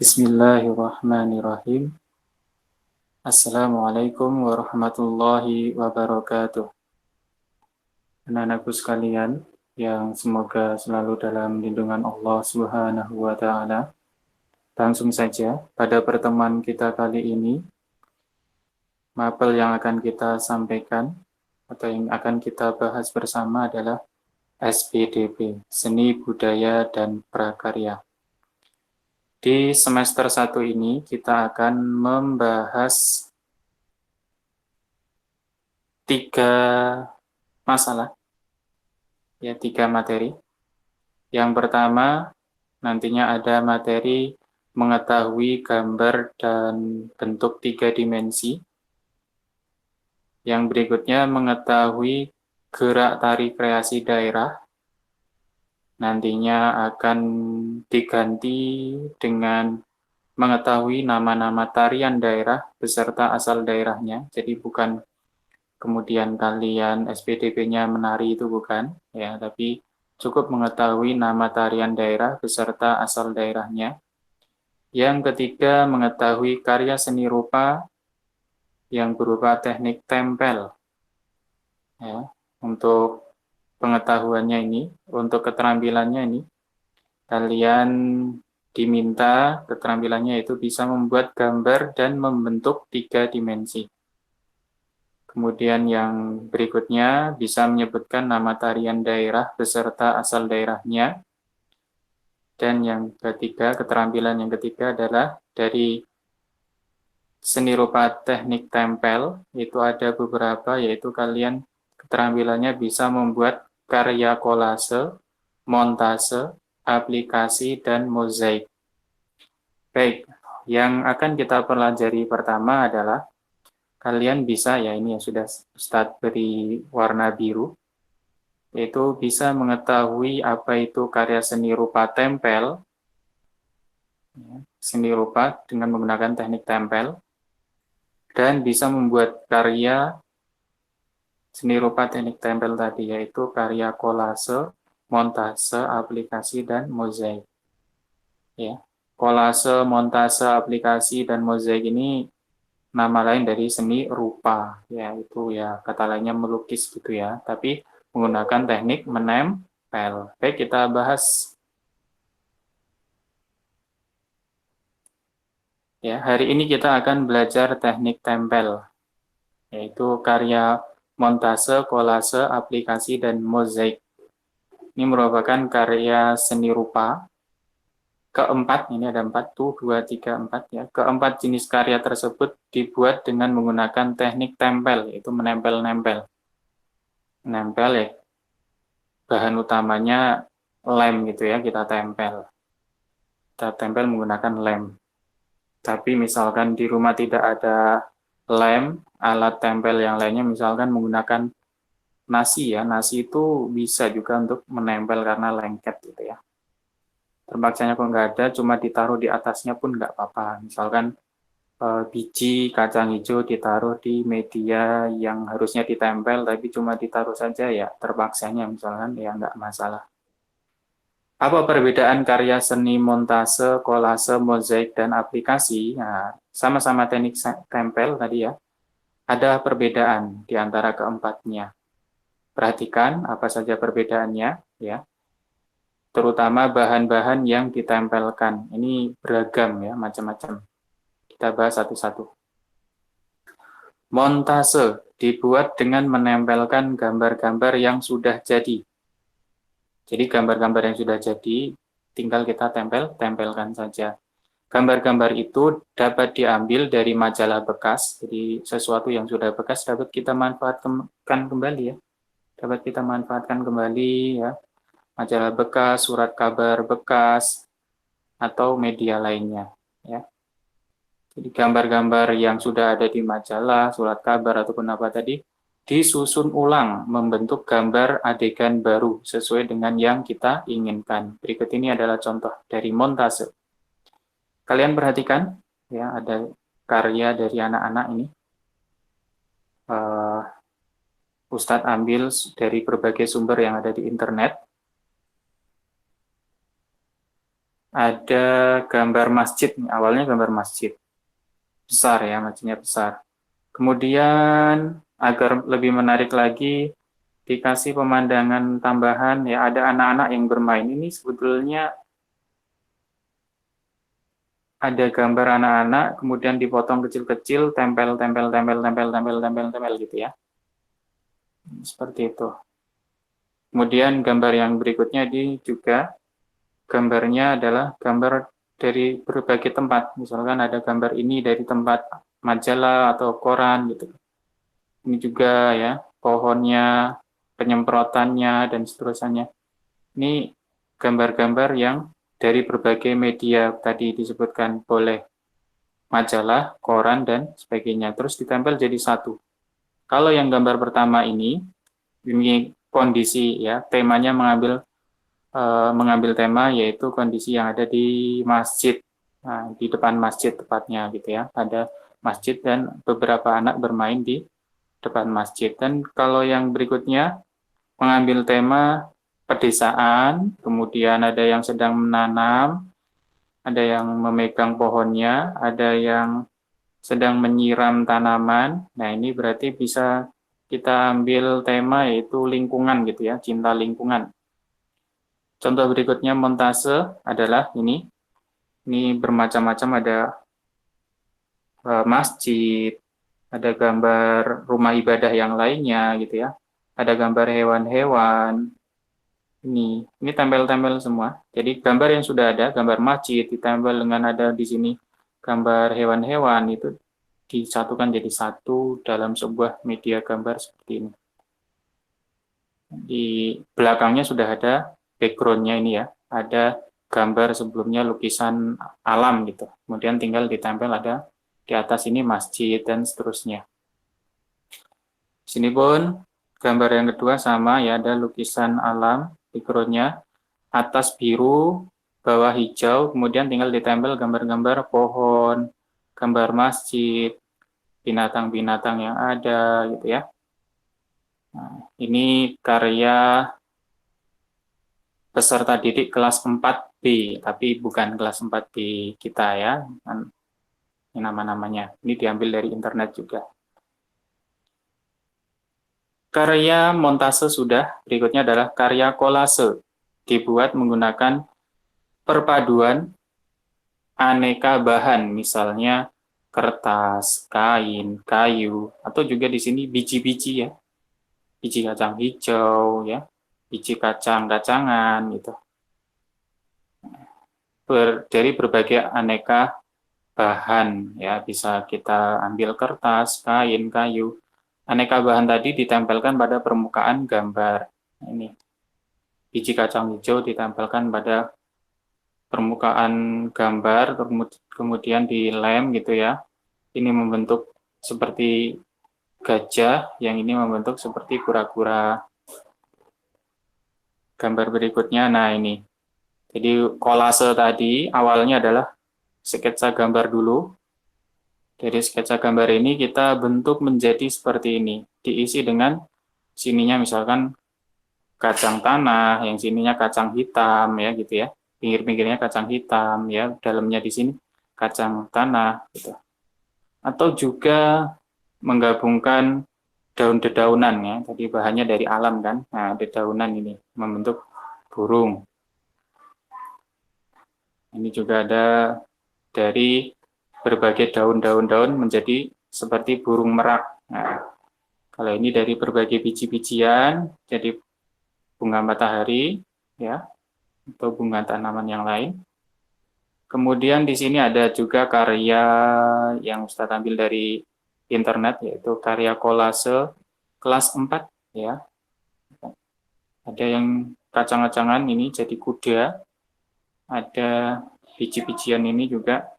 Bismillahirrahmanirrahim. Assalamualaikum warahmatullahi wabarakatuh. Anak-anakku sekalian yang semoga selalu dalam lindungan Allah Subhanahu wa taala. Langsung saja pada pertemuan kita kali ini, mapel yang akan kita sampaikan atau yang akan kita bahas bersama adalah SBDP, Seni Budaya dan Prakarya. Di semester 1 ini kita akan membahas 3 masalah, ya 3 materi. Yang pertama, nantinya ada materi mengetahui gambar dan bentuk 3 dimensi. Yang berikutnya mengetahui gerak tari kreasi daerah. Nantinya akan diganti dengan mengetahui nama-nama tarian daerah beserta asal daerahnya. Jadi bukan kemudian kalian SPDP-nya menari itu bukan, ya, tapi cukup mengetahui nama tarian daerah beserta asal daerahnya. Yang ketiga, mengetahui karya seni rupa yang berupa teknik tempel. Ya, untuk pengetahuannya ini, untuk keterampilannya ini, kalian diminta keterampilannya itu bisa membuat gambar dan membentuk 3 dimensi. Kemudian yang berikutnya bisa menyebutkan nama tarian daerah beserta asal daerahnya. Dan yang ketiga, keterampilan yang ketiga adalah dari seni rupa teknik tempel, itu ada beberapa, yaitu kalian keterampilannya bisa membuat karya kolase, montase, aplikasi, dan mozaik. Baik, yang akan kita pelajari pertama adalah kalian bisa, ya ini yang sudah Ustadz beri warna biru, yaitu bisa mengetahui apa itu karya seni rupa tempel, seni rupa dengan menggunakan teknik tempel, dan bisa membuat karya seni rupa teknik tempel tadi, yaitu karya kolase, montase, aplikasi, dan mozaik. Ya, kolase, montase, aplikasi, dan mozaik ini nama lain dari seni rupa, ya itu ya kata lainnya melukis gitu ya, tapi menggunakan teknik menempel. Baik, kita bahas. Ya, hari ini kita akan belajar teknik tempel, yaitu karya montase, kolase, aplikasi, dan mozaik. Ini merupakan karya seni rupa keempat, ini ada 4 tuh, 2, 3, 4 ya. Keempat jenis karya tersebut dibuat dengan menggunakan teknik tempel, yaitu menempel-nempel. Nempel ya, bahan utamanya lem gitu ya, kita tempel. Kita tempel menggunakan lem. Tapi misalkan di rumah tidak ada lem, alat tempel yang lainnya, misalkan menggunakan nasi ya, nasi itu bisa juga untuk menempel karena lengket gitu ya. Terpaksanya kalau nggak ada, cuma ditaruh di atasnya pun nggak apa-apa. Misalkan biji kacang hijau ditaruh di media yang harusnya ditempel, tapi cuma ditaruh saja ya, terpaksanya misalkan ya nggak masalah. Apa perbedaan karya seni montase, kolase, mozaik, dan aplikasi? Nah, sama-sama teknik tempel tadi ya. Ada perbedaan di antara keempatnya. Perhatikan apa saja perbedaannya ya. Terutama bahan-bahan yang ditempelkan. Ini beragam ya, macam-macam. Kita bahas satu-satu. Montase dibuat dengan menempelkan gambar-gambar yang sudah jadi. Jadi gambar-gambar yang sudah jadi tinggal kita tempelkan saja. Gambar-gambar itu dapat diambil dari majalah bekas, jadi sesuatu yang sudah bekas dapat kita manfaatkan kembali ya. Dapat kita manfaatkan kembali ya. Majalah bekas, surat kabar bekas, atau media lainnya ya. Jadi gambar-gambar yang sudah ada di majalah, surat kabar ataupun apa tadi disusun ulang membentuk gambar adegan baru sesuai dengan yang kita inginkan. Berikut ini adalah contoh dari montase. Kalian perhatikan, ya ada karya dari anak-anak ini. Ustadz ambil dari berbagai sumber yang ada di internet. Ada gambar masjid, awalnya gambar masjid. Besar ya, masjidnya besar. Kemudian agar lebih menarik lagi, dikasih pemandangan tambahan, ya ada anak-anak yang bermain. Ini sebetulnya ada gambar anak-anak, kemudian dipotong kecil-kecil, tempel, tempel, tempel, tempel, tempel, tempel, tempel, gitu ya. Seperti itu. Kemudian gambar yang berikutnya ini juga gambarnya adalah gambar dari berbagai tempat. Misalkan ada gambar ini dari tempat majalah atau koran gitu. Ini juga ya pohonnya, penyemprotannya dan seterusnya. Ini gambar-gambar yang dari berbagai media tadi disebutkan, boleh majalah, koran dan sebagainya. Terus ditempel jadi satu. Kalau yang gambar pertama ini kondisi ya, temanya mengambil tema yaitu kondisi yang ada di masjid. Nah, di depan masjid tepatnya gitu ya. Ada masjid dan beberapa anak bermain di depan masjid. Dan kalau yang berikutnya mengambil tema pedesaan, kemudian ada yang sedang menanam, ada yang memegang pohonnya, ada yang sedang menyiram tanaman. Nah, ini berarti bisa kita ambil tema yaitu lingkungan gitu ya, cinta lingkungan. Contoh berikutnya montase adalah ini. Ini bermacam-macam, ada masjid, ada gambar rumah ibadah yang lainnya gitu ya. Ada gambar hewan-hewan. Ini tempel-tempel semua. Jadi gambar yang sudah ada, gambar masjid ditempel dengan ada di sini gambar hewan-hewan, itu disatukan jadi satu dalam sebuah media gambar seperti ini. Di belakangnya sudah ada background-nya ini ya, ada gambar sebelumnya lukisan alam gitu. Kemudian tinggal ditempel ada di atas ini masjid dan seterusnya. Sini pun gambar yang kedua sama ya, ada lukisan alam, background-nya atas biru, bawah hijau, kemudian tinggal ditempel gambar-gambar pohon, gambar masjid, binatang-binatang yang ada gitu ya. Nah, ini karya peserta didik kelas 4B, tapi bukan kelas 4B kita ya. Ini nama-namanya. Ini diambil dari internet juga. Karya montase sudah, berikutnya adalah karya kolase. Dibuat menggunakan perpaduan aneka bahan, misalnya kertas, kain, kayu, atau juga di sini biji-biji ya. Biji kacang hijau ya, biji kacang-kacangan gitu. Dari berbagai aneka bahan ya, bisa kita ambil kertas, kain, kayu. Aneka bahan tadi ditempelkan pada permukaan gambar. Ini biji kacang hijau ditempelkan pada permukaan gambar, kemudian dilem gitu ya. Ini membentuk seperti gajah, yang ini membentuk seperti kura-kura. Gambar berikutnya, nah ini. Jadi kolase tadi awalnya adalah sketsa gambar dulu. Dari sketsa gambar ini kita bentuk menjadi seperti ini. Diisi dengan sininya misalkan kacang tanah, yang sininya kacang hitam ya gitu ya. Pinggir-pinggirnya kacang hitam ya, dalamnya di sini kacang tanah gitu. Atau juga menggabungkan daun dedaunan ya. Tadi bahannya dari alam kan. Nah, dedaunan ini membentuk burung. Ini juga ada dari berbagai daun-daun menjadi seperti burung merak. Nah, kalau ini dari berbagai biji-bijian jadi bunga matahari ya, atau bunga tanaman yang lain. Kemudian di sini ada juga karya yang Ustadz ambil dari internet, yaitu karya kolase kelas 4 ya. Ada yang kacang-kacangan ini jadi kuda, ada biji-bijian ini juga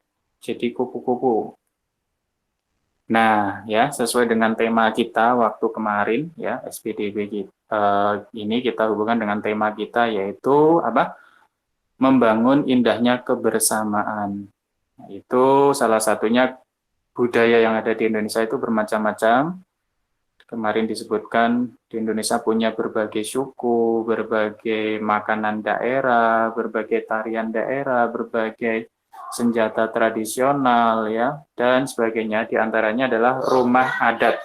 jadi kupu-kupu. Nah, ya sesuai dengan tema kita waktu kemarin ya, SPDB ini kita hubungkan dengan tema kita yaitu apa? Membangun indahnya kebersamaan. Nah, itu salah satunya budaya yang ada di Indonesia itu bermacam-macam. Kemarin disebutkan di Indonesia punya berbagai suku, berbagai makanan daerah, berbagai tarian daerah, berbagai senjata tradisional ya dan sebagainya. Di antaranya adalah rumah adat.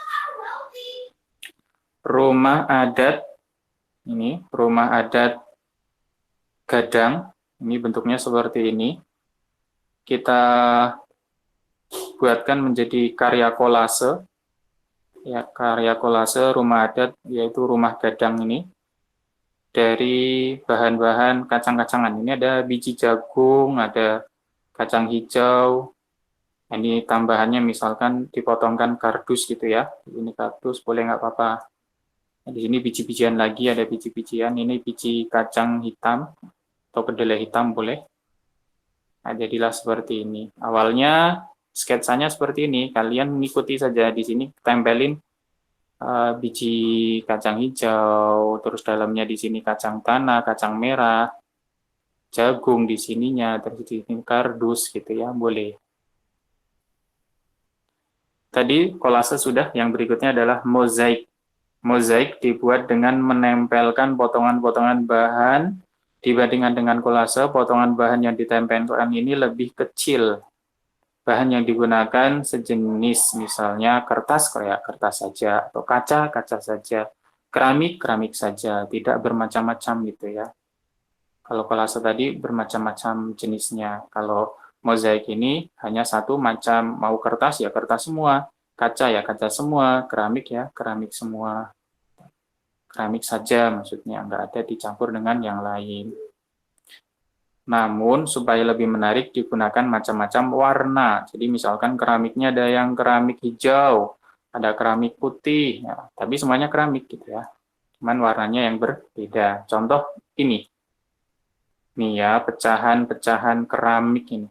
Rumah adat ini, rumah adat Gadang. Ini bentuknya seperti ini. Kita buatkan menjadi karya kolase. Ya, karya kolase rumah adat yaitu rumah gadang ini dari bahan-bahan kacang-kacangan. Ini ada biji jagung, ada kacang hijau. Ini tambahannya misalkan dipotongkan kardus gitu ya. Ini kardus boleh nggak apa-apa. Di sini biji-bijian lagi, ada biji-bijian. Ini biji kacang hitam atau kedelai hitam boleh. Nah, jadilah seperti ini. Awalnya sketsanya seperti ini. Kalian mengikuti saja di sini, tempelin biji kacang hijau, terus dalamnya di sini kacang tanah, kacang merah, jagung di sininya, terus di sini kardus gitu ya, boleh. Tadi kolase sudah, yang berikutnya adalah mozaik. Mozaik dibuat dengan menempelkan potongan-potongan bahan. Dibandingkan dengan kolase, potongan bahan yang ditempelkan ini lebih kecil. Bahan yang digunakan sejenis, misalnya kertas, kayak kertas saja, atau kaca saja, keramik saja, tidak bermacam-macam gitu ya. Kalau kolase tadi bermacam-macam jenisnya. Kalau mozaik ini hanya satu macam, mau kertas ya kertas semua, kaca ya kaca semua, keramik ya keramik semua. Keramik saja maksudnya, nggak ada dicampur dengan yang lain. Namun supaya lebih menarik digunakan macam-macam warna. Jadi misalkan keramiknya ada yang keramik hijau, ada keramik putih, ya, tapi semuanya keramik gitu ya. Cuman warnanya yang berbeda. Contoh ini. Nih ya, pecahan-pecahan keramik ini.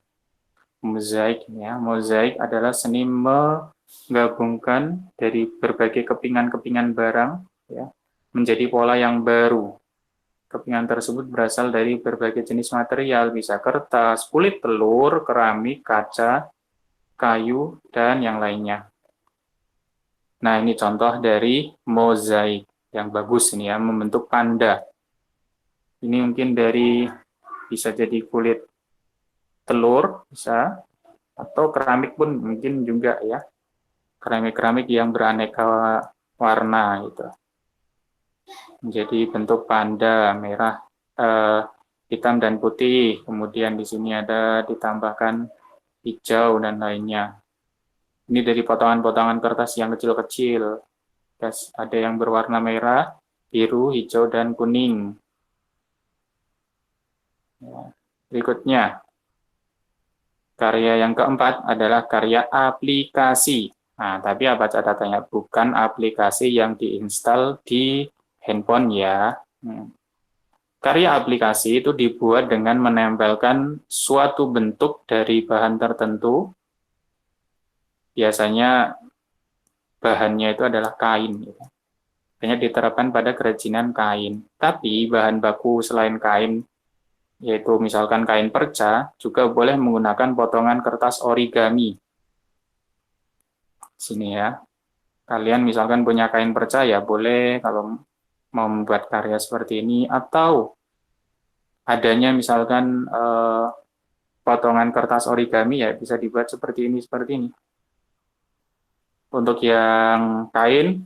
Mozaik ya. Mozaik adalah seni menggabungkan dari berbagai kepingan-kepingan barang ya menjadi pola yang baru. Kepingan tersebut berasal dari berbagai jenis material, bisa kertas, kulit telur, keramik, kaca, kayu, dan yang lainnya. Nah, ini contoh dari mozaik yang bagus ini ya, membentuk panda. Ini mungkin dari bisa jadi kulit telur, bisa, atau keramik pun mungkin juga ya. Keramik-keramik yang beraneka warna gitu. Menjadi bentuk panda merah, hitam dan putih. Kemudian di sini ada ditambahkan hijau dan lainnya. Ini dari potongan-potongan kertas yang kecil-kecil. Ada yang berwarna merah, biru, hijau, dan kuning. Berikutnya, karya yang keempat adalah karya aplikasi. Nah, tapi apa catatannya? Bukan aplikasi yang diinstal di handphone ya. Karya aplikasi itu dibuat dengan menempelkan suatu bentuk dari bahan tertentu. Biasanya bahannya itu adalah kain. Hanya diterapkan pada kerajinan kain. Tapi bahan baku selain kain, yaitu misalkan kain perca, juga boleh menggunakan potongan kertas origami. Sini ya. Kalian misalkan punya kain perca ya boleh kalau mau membuat karya seperti ini, atau adanya misalkan potongan kertas origami ya bisa dibuat seperti ini, seperti ini. Untuk yang kain,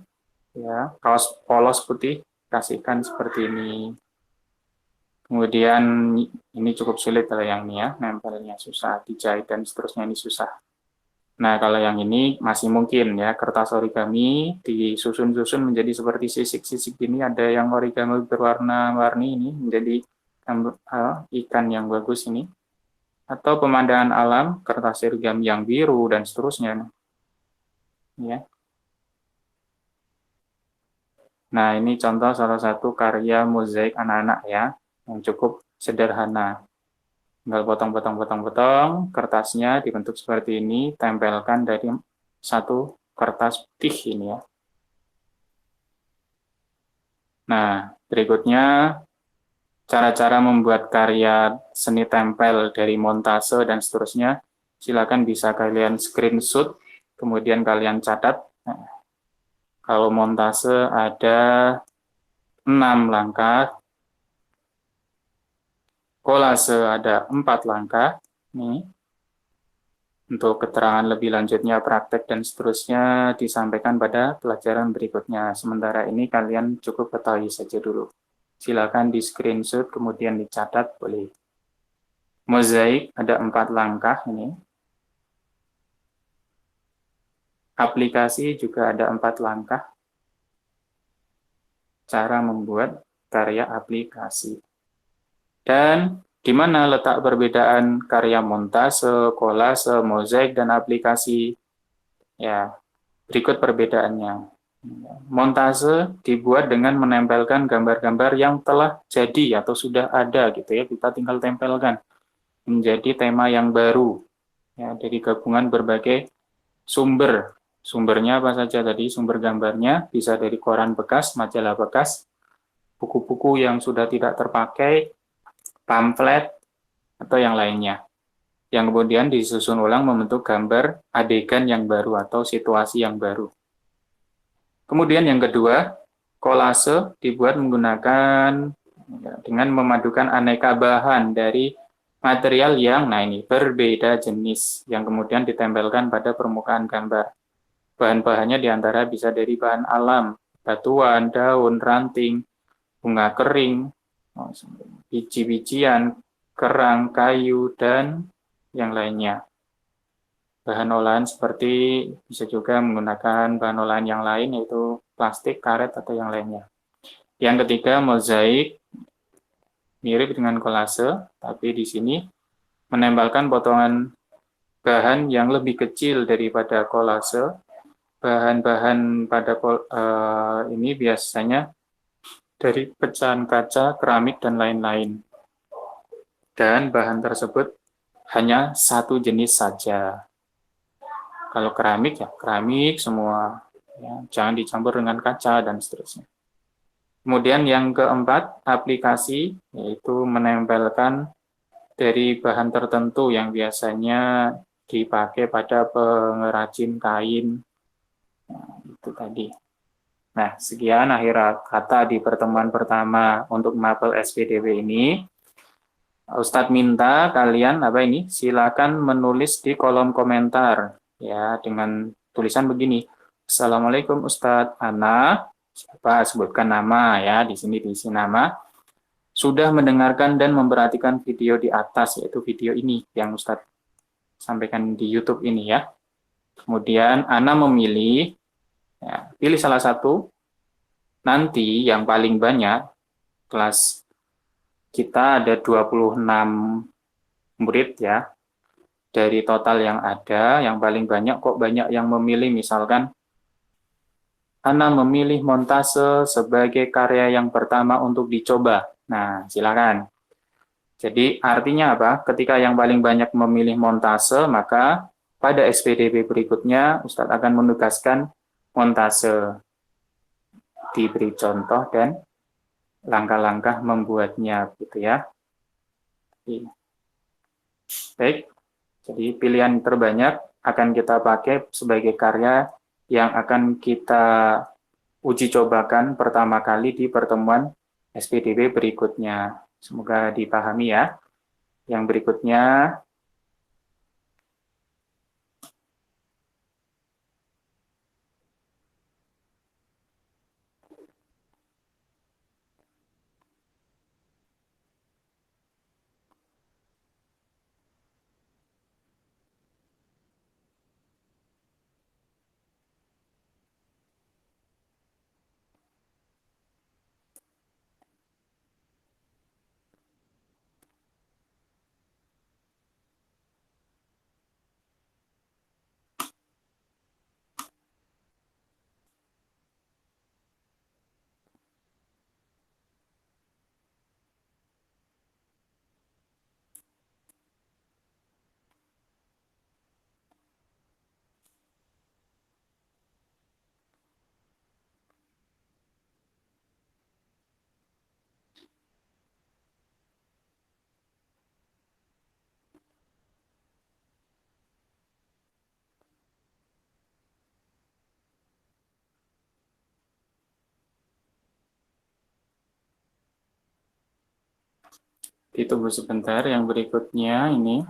ya kaos polos putih, kasihkan seperti ini. Kemudian ini cukup sulit kalau yang ini ya, nempelnya susah, dijahit dan seterusnya ini susah. Nah, kalau yang ini masih mungkin ya, kertas origami disusun-susun menjadi seperti sisik-sisik ini, ada yang origami berwarna-warni ini menjadi ikan yang bagus ini. Atau pemandangan alam, kertas origami yang biru dan seterusnya. Ya. Nah, ini contoh salah satu karya mozaik anak-anak ya, yang cukup sederhana. Tinggal potong-potong, kertasnya dibentuk seperti ini, tempelkan dari satu kertas putih ini ya. Nah, berikutnya cara-cara membuat karya seni tempel dari montase dan seterusnya. Silakan bisa kalian screenshot, kemudian kalian catat. Nah, Kalau montase ada 6 langkah, kolase ada 4 langkah. Nih, untuk keterangan lebih lanjutnya, praktek dan seterusnya disampaikan pada pelajaran berikutnya. Sementara ini kalian cukup ketahui saja dulu. Silakan di screenshot kemudian dicatat boleh. Mozaik ada 4 langkah ini. Aplikasi juga ada 4 langkah. Cara membuat karya aplikasi. Dan di mana letak perbedaan karya montase, kolase, mozaik, dan aplikasi? Ya, berikut perbedaannya. Montase dibuat dengan menempelkan gambar-gambar yang telah jadi atau sudah ada gitu ya. Kita tinggal tempelkan menjadi tema yang baru. Ya, dari gabungan berbagai sumber. Sumbernya apa saja tadi? Sumber gambarnya bisa dari koran bekas, majalah bekas, buku-buku yang sudah tidak terpakai, pamflet, atau yang lainnya. Yang kemudian disusun ulang membentuk gambar adegan yang baru atau situasi yang baru. Kemudian yang kedua, kolase dibuat menggunakan dengan memadukan aneka bahan dari material yang berbeda jenis yang kemudian ditempelkan pada permukaan gambar. Bahan-bahannya diantara bisa dari bahan alam, batuan, daun, ranting, bunga kering, biji-bijian, kerang, kayu, dan yang lainnya. Bahan olahan seperti bisa juga menggunakan bahan olahan yang lain yaitu plastik, karet, atau yang lainnya. Yang ketiga, mozaik mirip dengan kolase, tapi di sini menempelkan potongan bahan yang lebih kecil daripada kolase. Bahan-bahan pada ini biasanya dari pecahan kaca, keramik, dan lain-lain. Dan bahan tersebut hanya satu jenis saja. Kalau keramik ya keramik semua, ya, jangan dicampur dengan kaca dan seterusnya. Kemudian yang keempat, aplikasi, yaitu menempelkan dari bahan tertentu yang biasanya dipakai pada pengrajin kain. Nah, itu tadi. Nah, sekian akhir kata di pertemuan pertama untuk mapel SPDW ini. Ustadz minta kalian silakan menulis di kolom komentar ya dengan tulisan begini. Assalamualaikum Ustadz, Ana, siapa sebutkan nama ya, di sini diisi nama. Sudah mendengarkan dan memperhatikan video di atas, yaitu video ini yang Ustadz sampaikan di YouTube ini ya. Kemudian Ana memilih, ya, pilih salah satu. Nanti yang paling banyak, kelas kita ada 26 murid ya. Dari total yang ada, yang paling banyak kok banyak yang memilih, misalkan Ana memilih montase sebagai karya yang pertama untuk dicoba. Nah, silakan. Jadi artinya apa? Ketika yang paling banyak memilih montase, maka pada SPDB berikutnya Ustadz akan menugaskan montase. Diberi contoh dan langkah-langkah membuatnya gitu ya. Baik, jadi pilihan terbanyak akan kita pakai sebagai karya yang akan kita uji cobakan pertama kali di pertemuan SPDB berikutnya. Semoga dipahami ya. Yang berikutnya, Ditunggu sebentar, yang berikutnya ini.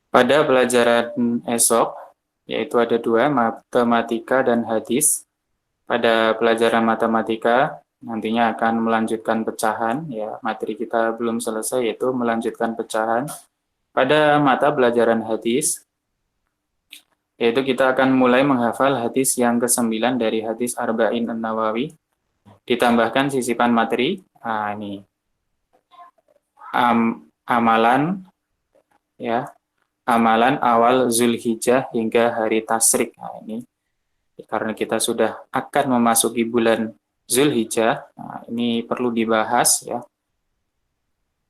Pada pelajaran esok, yaitu ada dua, matematika dan hadis. Pada pelajaran matematika, nantinya akan melanjutkan pecahan, ya materi kita belum selesai, yaitu melanjutkan pecahan. Pada mata pelajaran hadis, yaitu kita akan mulai menghafal hadis yang ke-9 dari hadis Arba'in An-Nawawi, ditambahkan sisipan materi. Nah, ini amalan, ya, amalan awal Zulhijjah hingga hari Tasyrik. Nah, ini karena kita sudah akan memasuki bulan Zulhijjah, nah, ini perlu dibahas, ya.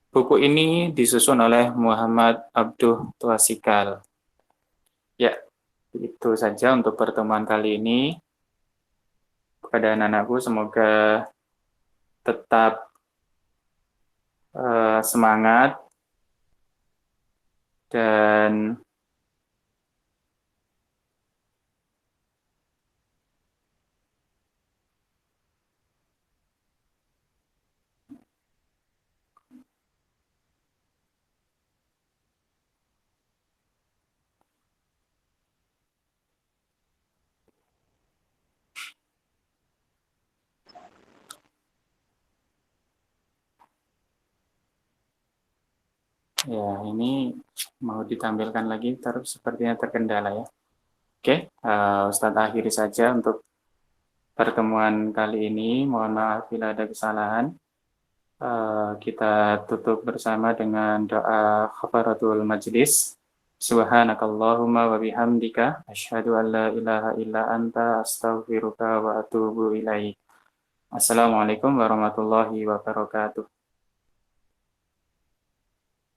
Buku ini disusun oleh Muhammad Abduh Twasikal. Ya, itu saja untuk pertemuan kali ini. Kepada anak-anakku, semoga tetap semangat dan ya, ini mau ditampilkan lagi, terus sepertinya terkendala, ya. Oke, Ustadz akhiri saja untuk pertemuan kali ini. Mohon maaf bila ada kesalahan. Kita tutup bersama dengan doa kafaratul majlis. Subhanakallahumma wa bihamdika asyhadu an la ilaha illa anta astaghfiruka wa atubu ilaik. Assalamualaikum warahmatullahi wabarakatuh.